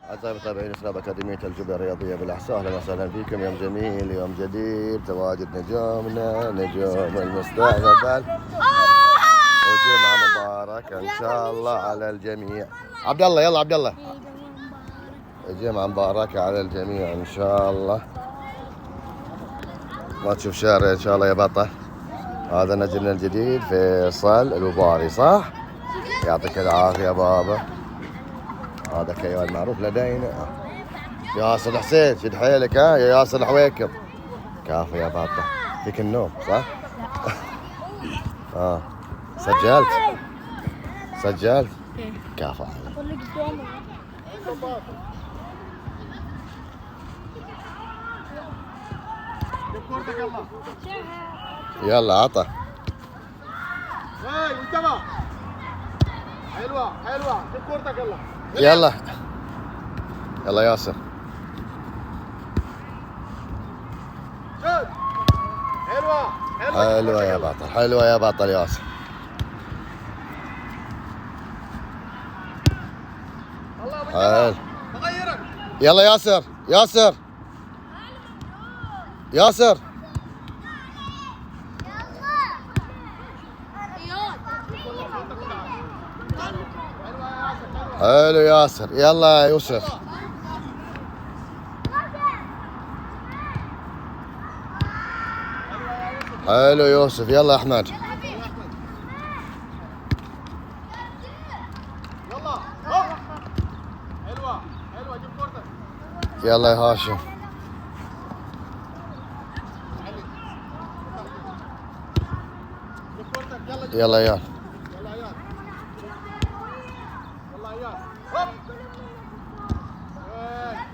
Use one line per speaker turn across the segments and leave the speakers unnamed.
أعزائي المتابعين أسناب أكاديمية الجبهة الرياضية بالأحساء، أهلا وسهلا فيكم. يوم جميل، يوم جديد، تواجد نجومنا، نجوم المستقبل، وجمعة مباركة إن شاء الله على الجميع. عبد الله يلا عبد الله، جمعة مباركة على الجميع إن شاء الله. ما تشوف شارع إن شاء الله يا بطل. هذا نجمنا الجديد فيصل الوباري، صح؟ يعطيك العافية بابا. هذا كيوان معروف لدينا. ياسر حسين شد حيلك، ها يا ياسر الحويكم. كافي يا بابا، فيك النوم صح؟ سجلت؟ سجلت؟ كافي. يلا عطى.
هاي انتبه. حلوة حلوة، جيب كورتك يلا.
يلا يلا ياسر.
شوت. حلوة
حلوة يا بطل، حلوة يا بطل ياسر. حلو.
بغيرك.
يلا ياسر، ياسر ياسر. حلو ياسر. يلا يا يوسف. حلو يوسف. يلا يا احمد.
يلا هوب. حلوة حلوة، جيب كورتك.
يلا يا هاشم.
جيب كورتك يلا.
يلا يا
يلا عيال. يلا عيال. هوب.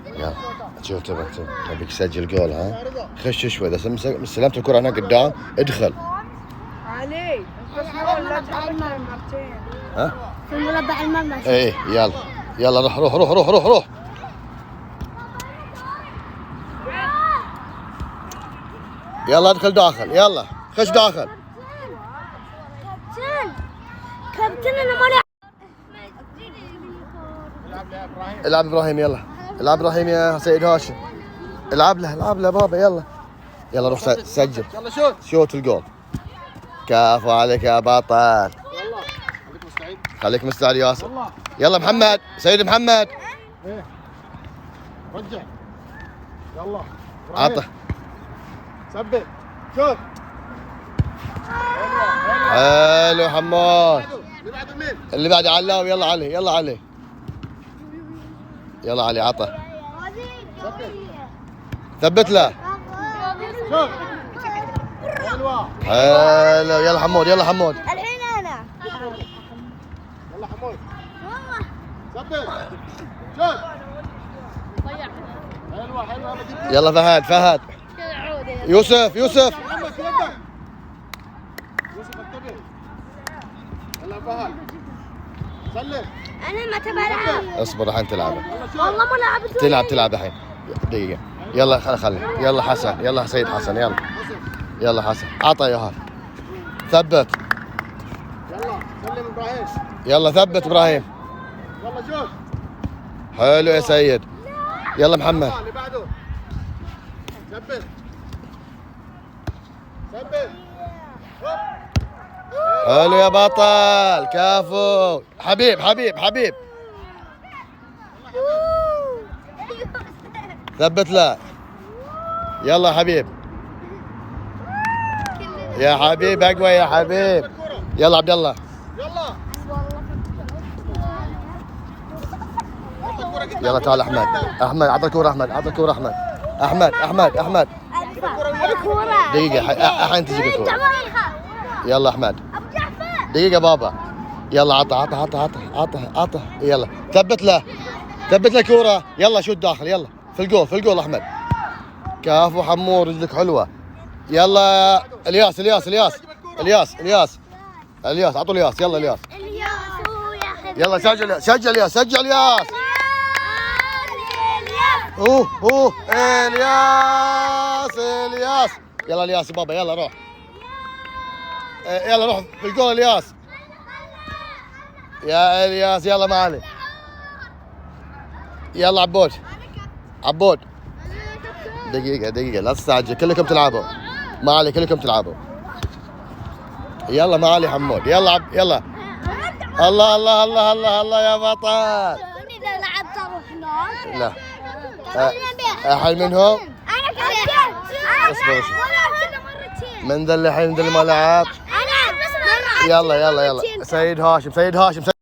يلا شوف تبيك تسجل جول، ها خش شوي. اذا استلمت الكرة هنا قدام ادخل.
علي بس مربع المرمى مرتين.
ها؟
في مربع المرمى.
ايه يلا يلا روح روح روح روح روح روح. يلا ادخل داخل، يلا خش داخل.
كابتن انا مالي.
العب يا ابراهيم.
العب ابراهيم، يلا العب ابراهيم يا سيد هاشم. العب له، العب له بابا. يلا يلا روح سجل.
يلا شوت.
شوت الجول. كافو عليك يا بطل.
يلا خليك مستعد.
خليك مستعد ياسر.
يلا.
يلا محمد، سيد محمد.
ايه رجع. يلا
عطه.
ثبت. شوت.
حلو حمود.
اللي بعده مين؟
اللي بعد علاوي. يلا علي، يلا علي، يلا علي عطه. ثبت له.
شوت. حلوة.
حلو. يلا حمود، يلا حمود.
الحين انا.
يلا حمود. ثبت. شوت. حلوة حلوة.
يلا فهد، فهد. يوسف، يوسف.
محمد في يدك. يوسف انتبه. يلا فهد. سلم.
انا ما تبى العب.
اصبر الحين تلعب.
يلا شوت.
والله ما لعبت.
تلعب الحين دقيقة. يلا خلي. يلا حسن، يلا سيد حسن. يلا يلا حسن. عطى يا هاد. ثبت.
يلا سلم ابراهيم.
يلا ثبت ابراهيم.
يلا شوت.
حلو يا سيد. يلا محمد.
اللي بعده. ثبت. ثبت. هوب.
حلو يا بطل. كافو. حبيب حبيب حبيب. ثبت له. يلا حبيب. يا حبيب اقوى يا حبيب. يلا عبد الله.
يلا.
يلا تعال احمد. احمد عطى الكورة. احمد عطى الكورة. احمد.
الكورة.
دقيقة الحين تجيب الكورة. يلا احمد. دقيقة بابا. يلا عطى. يلا ثبت له كورة. يلا شوت داخل. يلا في الجول احمد. كافو حمور، رجلك حلوة. يلا الياس. عطوا الياس. يلا الياس. يلا سجل ياس. اوه الياس. يلا الياس بابا. يلا روح. يلا روح في الجول الياس. يا الياس يلا معلي. يلا عبود عبود. دقيقة لا تستعجل، كلكم تلعبوا. ما علي كلكم تلعبوا. يلا ما علي حمود، يلا يلا. الله الله الله الله الله يا بطل.
إذا لعبت أروح هناك.
لا. أحد منهم؟
أنا كذا.
اصبر. من ذا اللي الحين ذا اللي ما لعب؟
أنا
يلا سيد هاشم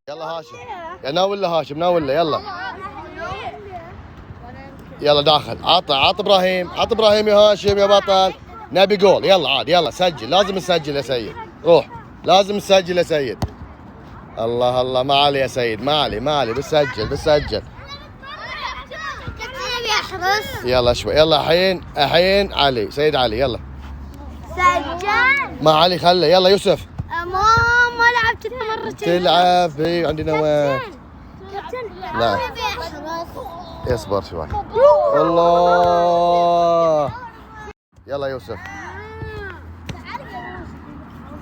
يلا هاشم. يا ناوله هاشم ناوله يلا. يلا داخل. عط ابراهيم يا هاشم يا بطل. نبي جول يلا عاد يلا سجل، لازم نسجل يا سيد. روح لازم نسجل يا سيد. الله ما علي يا سيد، ما علي بسجل. يلا شوي يلا الحين علي سيد علي يلا.
سجل.
ما علي خله يلا يوسف.
ما لعبت مرتين.
تلعب عندي نواه. لا.
لا.
اصبر شوي. الله. يلا يوسف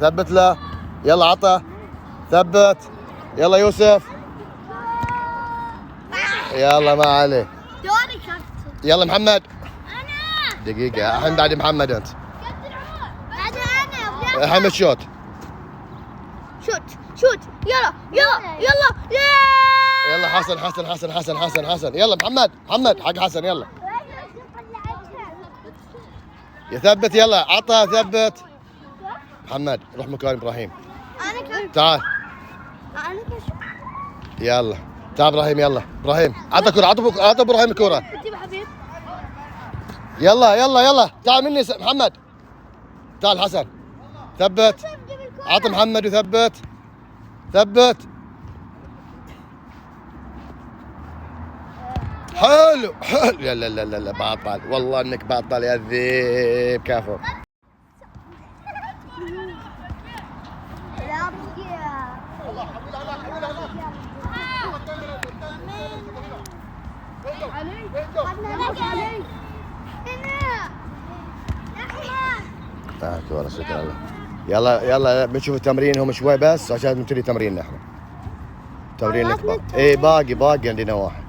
ثبت له. يلا عطى ثبت. يلا يوسف. يلا ما عليه.
دوري كابتن.
يلا محمد.
أنا.
دقيقة الحين بعد محمد أنت.
بعد أنا.
الحين الشوت.
شوت. يلا.
يلا حسن. يلا محمد حق حسن يلا. يثبت يلا عطى ثبت. محمد روح مكان ابراهيم.
أنا كابتن.
تعال
أنا كابتن.
يلا تعال ابراهيم يلا ابراهيم عطى كرة عطى ابراهيم الكرة.
أنت حبيب.
يلا تعال مني محمد. تعال حسن ثبت. عطى محمد وثبت. حلو لا باطل والله انك باطل يا ذيب كفو. كورة شكرا لله. يلا بنشوف التمرين هم شوي بس عشان نبتدي تمريننا احنا. تمرين لك ايه باقي عندنا واحد.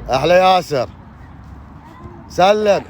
احلى ياسر سلم.